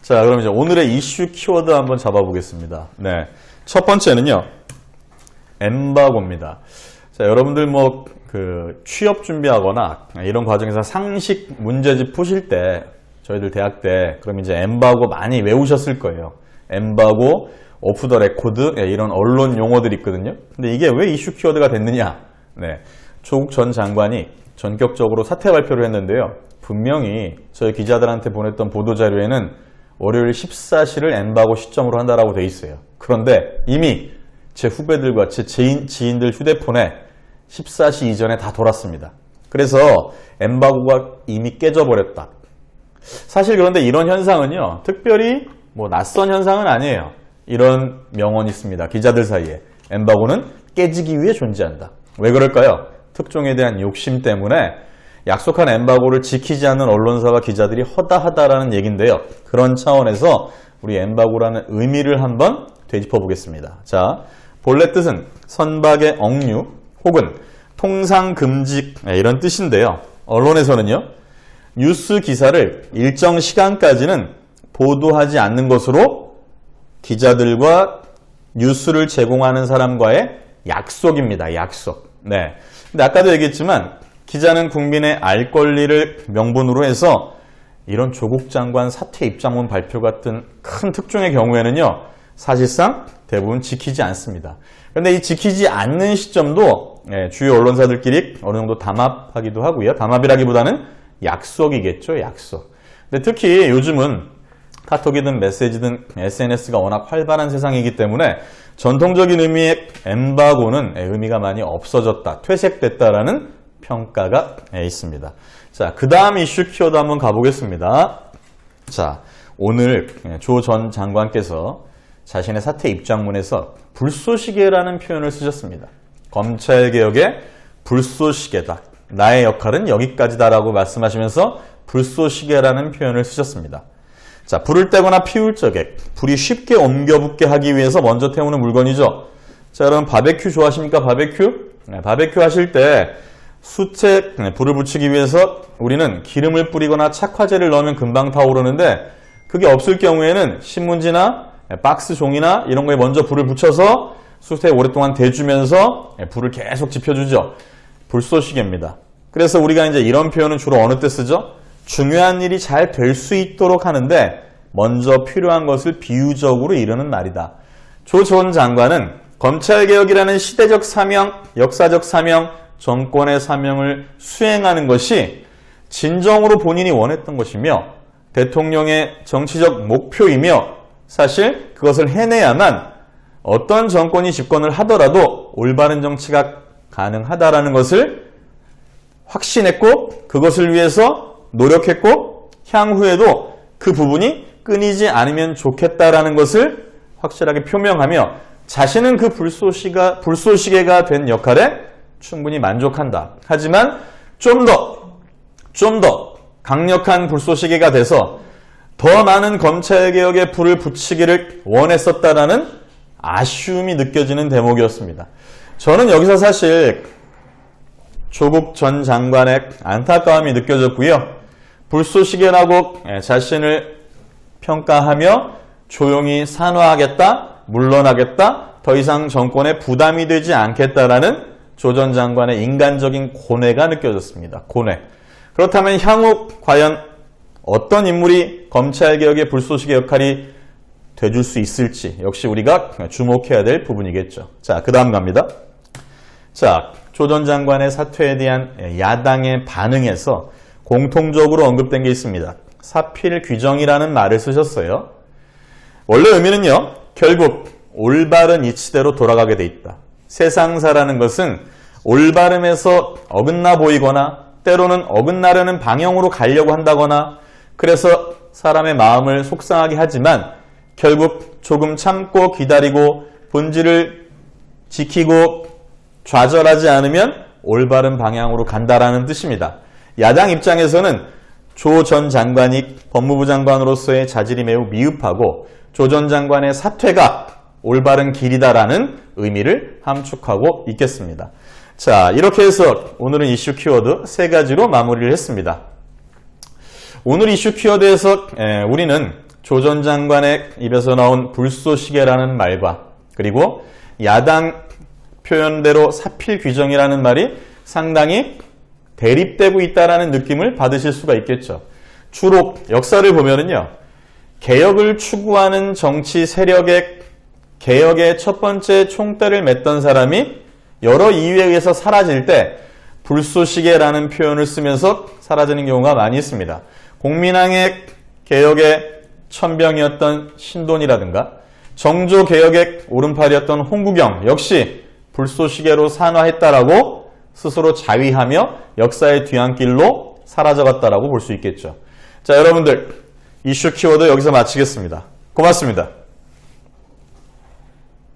자, 그럼 이제 오늘의 이슈 키워드 한번 잡아보겠습니다. 네. 첫 번째는요, 엠바고입니다. 자, 여러분들 취업 준비하거나 이런 과정에서 상식 문제집 푸실 때, 저희들 대학 때, 그럼 이제 엠바고 많이 외우셨을 거예요. 엠바고, 오프 더 레코드, 이런 언론 용어들이 있거든요. 근데 이게 왜 이슈 키워드가 됐느냐? 네. 조국 전 장관이 전격적으로 사퇴 발표를 했는데요. 분명히 저희 기자들한테 보냈던 보도자료에는 월요일 14시를 엠바고 시점으로 한다라고 돼 있어요. 그런데 이미 제 후배들과 제 지인들 휴대폰에 14시 이전에 다 돌았습니다. 그래서 엠바고가 이미 깨져버렸다. 사실 그런데 이런 현상은요, 특별히 낯선 현상은 아니에요. 이런 명언이 있습니다. 기자들 사이에. 엠바고는 깨지기 위해 존재한다. 왜 그럴까요? 특종에 대한 욕심 때문에 약속한 엠바고를 지키지 않는 언론사와 기자들이 허다하다라는 얘기인데요. 그런 차원에서 우리 엠바고라는 의미를 한번 되짚어 보겠습니다. 자, 본래 뜻은 선박의 억류 혹은 통상 금지 이런 뜻인데요. 언론에서는요, 뉴스 기사를 일정 시간까지는 보도하지 않는 것으로 기자들과 뉴스를 제공하는 사람과의 약속입니다. 약속. 네. 근데 아까도 얘기했지만 기자는 국민의 알 권리를 명분으로 해서 이런 조국 장관 사퇴 입장문 발표 같은 큰 특종의 경우에는요, 사실상 대부분 지키지 않습니다. 그런데 이 지키지 않는 시점도 주요 언론사들끼리 어느 정도 담합하기도 하고요. 담합이라기보다는 약속이겠죠, 약속. 근데 특히 요즘은 카톡이든 메시지든 SNS가 워낙 활발한 세상이기 때문에 전통적인 의미의 엠바고는 의미가 많이 없어졌다, 퇴색됐다라는 평가가 있습니다. 자, 그 다음 이슈 키워드 한번 가보겠습니다. 자, 오늘 조 전 장관께서 자신의 사퇴 입장문에서 불쏘시개라는 표현을 쓰셨습니다. 검찰개혁의 불쏘시개다. 나의 역할은 여기까지다라고 말씀하시면서 불쏘시개라는 표현을 쓰셨습니다. 자, 불을 떼거나 피울 적에 불이 쉽게 옮겨붙게 하기 위해서 먼저 태우는 물건이죠. 자, 그럼 바베큐 좋아하십니까? 바베큐? 네, 바베큐 하실 때 숯에 불을 붙이기 위해서 우리는 기름을 뿌리거나 착화제를 넣으면 금방 타오르는데 그게 없을 경우에는 신문지나 박스 종이나 이런 거에 먼저 불을 붙여서 숯에 오랫동안 대주면서 불을 계속 지펴주죠. 불쏘시개입니다. 그래서 우리가 이제 이런 표현은 주로 어느 때 쓰죠? 중요한 일이 잘 될 수 있도록 하는데 먼저 필요한 것을 비유적으로 이르는 말이다. 조 전 장관은 검찰개혁이라는 시대적 사명, 역사적 사명, 정권의 사명을 수행하는 것이 진정으로 본인이 원했던 것이며 대통령의 정치적 목표이며 사실 그것을 해내야만 어떤 정권이 집권을 하더라도 올바른 정치가 가능하다라는 것을 확신했고 그것을 위해서 노력했고 향후에도 그 부분이 끊이지 않으면 좋겠다라는 것을 확실하게 표명하며 자신은 그 불쏘시개가 된 역할에 충분히 만족한다. 하지만 좀 더 강력한 불쏘시개가 돼서 더 많은 검찰개혁의 불을 붙이기를 원했었다라는 아쉬움이 느껴지는 대목이었습니다. 저는 여기서 사실 조국 전 장관의 안타까움이 느껴졌고요. 불쏘시개라고 자신을 평가하며 조용히 산화하겠다, 물러나겠다, 더 이상 정권에 부담이 되지 않겠다라는 조 전 장관의 인간적인 고뇌가 느껴졌습니다. 고뇌. 그렇다면 향후 과연 어떤 인물이 검찰개혁의 불쏘시개 역할이 돼줄 수 있을지 역시 우리가 주목해야 될 부분이겠죠. 자, 그 다음 갑니다. 자, 조 전 장관의 사퇴에 대한 야당의 반응에서 공통적으로 언급된 게 있습니다. 사필 규정이라는 말을 쓰셨어요. 원래 의미는요, 결국 올바른 이치대로 돌아가게 돼 있다. 세상사라는 것은 올바름에서 어긋나 보이거나 때로는 어긋나려는 방향으로 가려고 한다거나 그래서 사람의 마음을 속상하게 하지만 결국 조금 참고 기다리고 본질을 지키고 좌절하지 않으면 올바른 방향으로 간다라는 뜻입니다. 야당 입장에서는 조 전 장관이 법무부 장관으로서의 자질이 매우 미흡하고 조 전 장관의 사퇴가 올바른 길이다라는 의미를 함축하고 있겠습니다. 자, 이렇게 해서 오늘은 이슈 키워드 3가지로 마무리를 했습니다. 오늘 이슈 키워드에서 우리는 조 전 장관의 입에서 나온 불쏘시개라는 말과 그리고 야당 표현대로 사필귀정이라는 말이 상당히 대립되고 있다는 느낌을 받으실 수가 있겠죠. 주로 역사를 보면은요, 개혁을 추구하는 정치 세력의 개혁의 첫 번째 총대를 맸던 사람이 여러 이유에 의해서 사라질 때 불쏘시개라는 표현을 쓰면서 사라지는 경우가 많이 있습니다. 공민왕의 개혁의 천병이었던 신돈이라든가 정조개혁의 오른팔이었던 홍구경 역시 불쏘시개로 산화했다라고 스스로 자위하며 역사의 뒤안길로 사라져갔다라고 볼 수 있겠죠. 자, 여러분들 이슈 키워드 여기서 마치겠습니다. 고맙습니다.